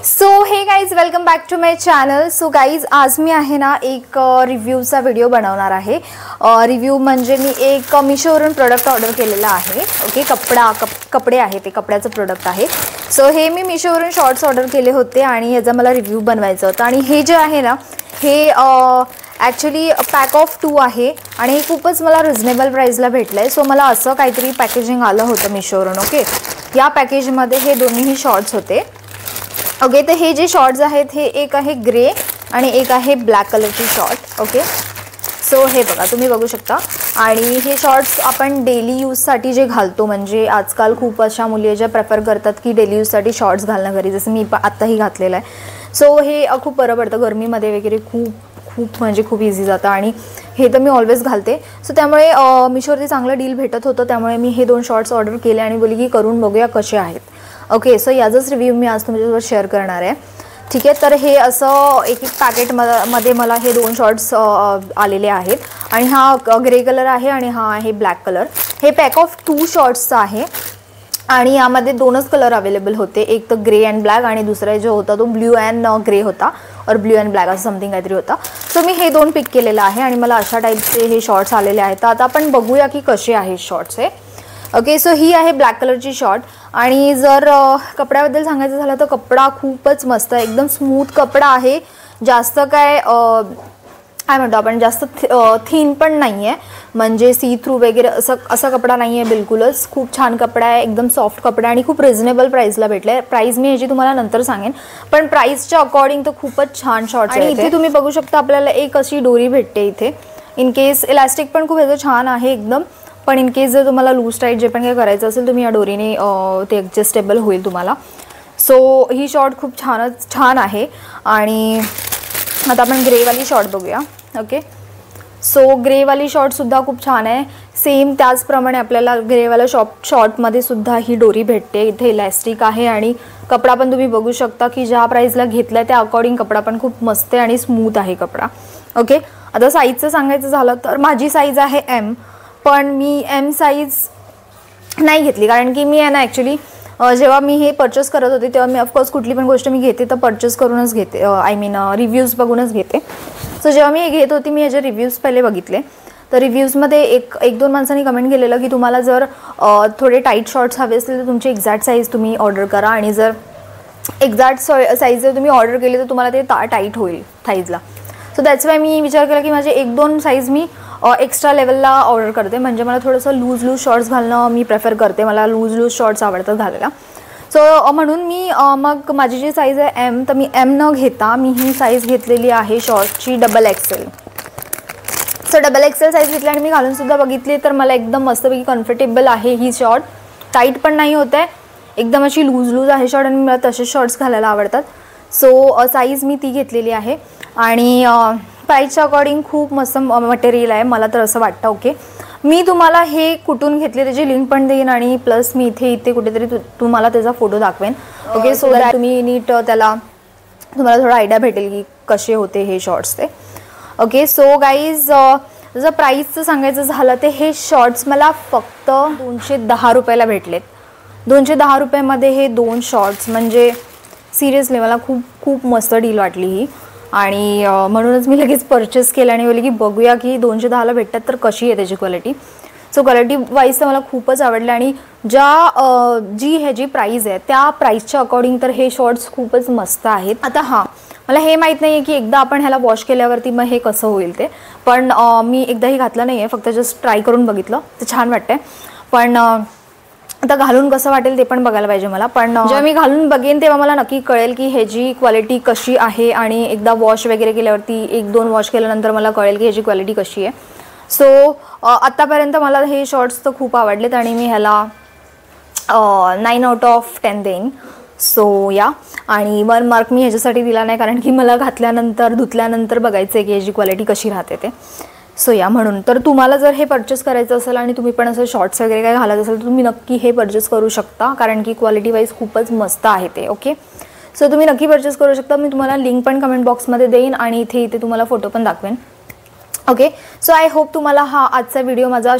So hey guys welcome back to my channel. So guys आज मी आहे ना एक रिव्ह्यूचा व्हिडिओ बनवणार आहे. रिव्ह्यू म्हणजे मी एक मिशोवरून प्रोडक्ट ऑर्डर केलेला आहे. ओके, कपडे आहे, ते कपड्याचं प्रोडक्ट आहे. सो हे मी मिशोवरून शॉर्ट्स ऑर्डर केले होते आणि ह्याचा मला रिव्ह्यू बनवायचा होता. आणि हे जे आहे ना हे ॲक्च्युली पॅक ऑफ 2 आहे आणि हे खूपच मला रिजनेबल प्राईसला भेटलं आहे. सो मला असं काहीतरी पॅकेजिंग आलं होतं मिशोवरून. ओके, या पॅकेजमध्ये हे दोन्हीही शॉर्ट्स होते. ओके, तर हे जे शॉर्ट्स आहेत हे एक आहे ग्रे आणि एक आहे ब्लॅक कलरची शॉर्ट. ओके, सो हे बघा, तुम्ही बघू शकता. आणि हे शॉर्ट्स आपण डेली यूजसाठी जे घालतो, म्हणजे आजकाल खूप अशा मुली ज्या प्रेफर करतात की डेली यूजसाठी शॉर्ट्स घालणं घरी, जसं मी आत्ताही घातलेलं आहे. सो हे खूप बरं पडतं गरमीमध्ये वगैरे, खूप इझी जातं आणि हे तर मी ऑलवेज घालते. सो त्यामुळे मिशोवरती चांगलं डील भेटत होतं, त्यामुळे मी हे 2 शॉर्ट्स ऑर्डर केले आणि बोलली की करून बघूया कसे आहेत. ओके, सो याचाच रिव्ह्यू मी आज तुमच्यासोबत शेअर करणार आहे. ठीक आहे, तर हे असं एक पॅकेटमध्ये मला हे 2 शॉर्ट्स आलेले आहेत आणि हा ग्रे कलर आहे आणि हा आहे ब्लॅक कलर. हे पॅक ऑफ 2 शॉर्ट्सचं आहे आणि यामध्ये 2च कलर अवेलेबल होते, एक तर ग्रे अँड ब्लॅक आणि दुसरा जो होता तो ब्ल्यू अँड ग्रे होता और ब्ल्यू अँड ब्लॅक असं समथिंग काहीतरी होता. सो मी हे 2 पिक केलेलं आहे आणि मला अशा टाईपचे हे शॉर्ट्स आलेले आहेत. तर आता आपण बघूया की कसे आहेत शॉर्ट्स हे. ओके, सो ही आहे ब्लॅक कलरची शॉर्ट. आणि जर कपड्याबद्दल सांगायचं झालं तर कपडा खूपच मस्त आहे, एकदम स्मूथ कपडा आहे. जास्त काय म्हणतो आपण, जास्त थिन पण नाही आहे, म्हणजे सी थ्रू वगैरे असा कपडा नाही आहे बिलकुलच. खूप छान कपडा आहे, एकदम सॉफ्ट कपडा आणि खूप रिजनेबल प्राईसला भेटला आहे. प्राईस मी ह्याची तुम्हाला नंतर सांगेन, पण प्राईसच्या अकॉर्डिंग तर खूपच छान शॉर्ट्स आहे. इथे तुम्ही बघू शकता आपल्याला एक अशी दोरी भेटते इथे. इन केस इलास्टिक पण खूप ह्याचं छान आहे एकदम. पण इन केस जर तुम्हाला लूज टाईट जे पण काही करायचं असेल तुम्ही या दोरीने ते ॲडजस्टेबल होईल तुम्हाला. सो ही शॉर्ट खूप छान आहे. आणि आता आपण ग्रेवाली शॉर्ट बघूया. ओके, सो ग्रेवाली शॉर्टसुद्धा खूप छान आहे. सेम त्याचप्रमाणे आपल्याला ग्रेवाला शॉर्टमध्ये सुद्धा ही दोरी भेटते. इथे इलॅस्टिक आहे आणि कपडा पण तुम्ही बघू शकता की ज्या प्राईसला घेतला आहे त्या अकॉर्डिंग कपडा पण खूप मस्त आहे आणि स्मूथ आहे कपडा. ओके, आता साईजचं सांगायचं झालं तर माझी साईज आहे M, पण मी M साईज नाही घेतली कारण की मी आहे ना ॲक्च्युली जेव्हा मी हे परचेस करत होते तेव्हा मी ऑफकोर्स कुठली पण गोष्ट मी घेते तर परचेस करूनच घेते, आय मीन रिव्ह्यूज बघूनच घेते. सो जेव्हा मी हे घेत होती मी ह्याचे रिव्ह्यूज पहिले बघितले, तर रिव्ह्यूजमध्ये एक 2 माणसांनी कमेंट केलेलं की तुम्हाला जर थोडे टाईट शॉर्ट्स हवे असतील तर तुमची एक्झॅक्ट साईज तुम्ही ऑर्डर करा आणि जर एक्झॅक्ट साईज जर तुम्ही ऑर्डर केली तर तुम्हाला ते टाईट होईल साईजला. सो दॅट्स वाय मी विचार केला की माझे 1-2 साईज मी एक्स्ट्रा लेवलला ऑर्डर करते, म्हणजे मला थोडंसं लूज शॉर्ट्स घालणं मी प्रेफर करते. मला लूज शॉर्ट्स आवडतात घालायला. सो म्हणून मी मग माझी जी साईज आहे M, तर मी M न घेता मी ही साईज घेतलेली आहे शॉर्ट्सची XXL. सो XXL साईज घेतली आणि मी घालूनसुद्धा बघितली तर मला एकदम मस्तपैकी कम्फर्टेबल आहे ही शॉर्ट. टाईट पण नाही होत आहे, एकदम अशी लूज आहे शॉर्ट आणि मला तसेच शॉर्ट्स घालायला आवडतात. सो साईज मी ती घेतलेली आहे आणि प्राईसच्या अकॉर्डिंग खूप मस्त मटेरियल आहे मला तर असं वाटतं. ओके, मी तुम्हाला हे कुठून घेतले त्याची लिंक पण देईन आणि प्लस मी इथे कुठेतरी तुम्हाला त्याचा फोटो दाखवेन. ओके, सो दॅट तुम्ही नीट तुम्हाला थोडा आयडिया भेटेल की कसे होते हे शॉर्ट्स ते. ओके, सो गाईज जर प्राईसचं सांगायचं झालं तर हे शॉर्ट्स मला फक्त 210 रुपयाला भेटलेत. 210 रुपयामध्ये हे 2 शॉर्ट्स, म्हणजे सिरियसली मला खूप मस्त डील वाटली ही. आणि म्हणूनच मी लगेच परचेस केलं आणि बोलले की बघूया की 210ला भेटतात तर कशी आहे त्याची क्वालिटी. सो क्वालिटी वाईज तर मला खूपच आवडलं आणि जी ह्याची प्राईस आहे त्या प्राईसच्या अकॉर्डिंग तर हे शॉर्ट्स खूपच मस्त आहेत. आता मला हे माहीत नाही आहे की एकदा आपण ह्याला वॉश केल्यावरती मग हे कसं होईल ते, पण मी एकदाही घातलं नाही आहे, फक्त जस्ट ट्राय करून बघितलं तर छान वाटतं. पण आता घालून कसं वाटेल ते पण बघायला पाहिजे मला. पण जेव्हा मी घालून बघेन तेव्हा मला नक्की कळेल की ह्याची क्वालिटी कशी आहे आणि एकदा वॉश वगैरे केल्यावरती 1-2 वॉश केल्यानंतर मला कळेल की ह्याची क्वालिटी कशी आहे. सो आत्तापर्यंत मला हे शॉर्ट्स तर खूप आवडलेत आणि मी ह्याला 9 आउट ऑफ 10 देईन. सो या, आणि 1 मार्क मी ह्याच्यासाठी दिला नाही कारण की मला धुतल्यानंतर बघायचं आहे की ह्याची क्वालिटी कशी राहते ते. सो या, म्हणून तर तुम्हाला जर हे परचेस करायचं असेल आणि तुम्ही पण असं शॉर्ट्स वगैरे काय घालत असेल तर तुम्ही नक्की हे परचेस करू शकता कारण की क्वालिटी वाईज खूपच मस्त आहे ते. ओके, सो तुम्ही नक्की परचेस करू शकता. मी तुम्हाला लिंक पण कमेंट बॉक्समध्ये देईन आणि इथे तुम्हाला फोटो पण दाखवेन. ओके, सो आय होप तुम्हाला हा आजचा व्हिडिओ माझा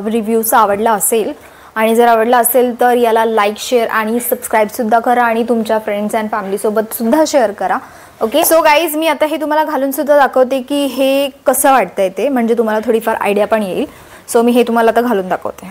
रिव्ह्यूचा आवडला असेल आणि जर आवडला असेल तर याला लाईक, शेअर आणि सबस्क्राईबसुद्धा करा आणि तुमच्या फ्रेंड्स अँड फॅमिलीसोबतसुद्धा शेअर करा. ओके, सो गाईज मी आता हे तुम्हाला घालून सुद्धा दाखवते की हे कसं वाटतंय ते, म्हणजे तुम्हाला थोडीफार आयडिया पण येईल. सो मी हे तुम्हाला आता घालून दाखवते.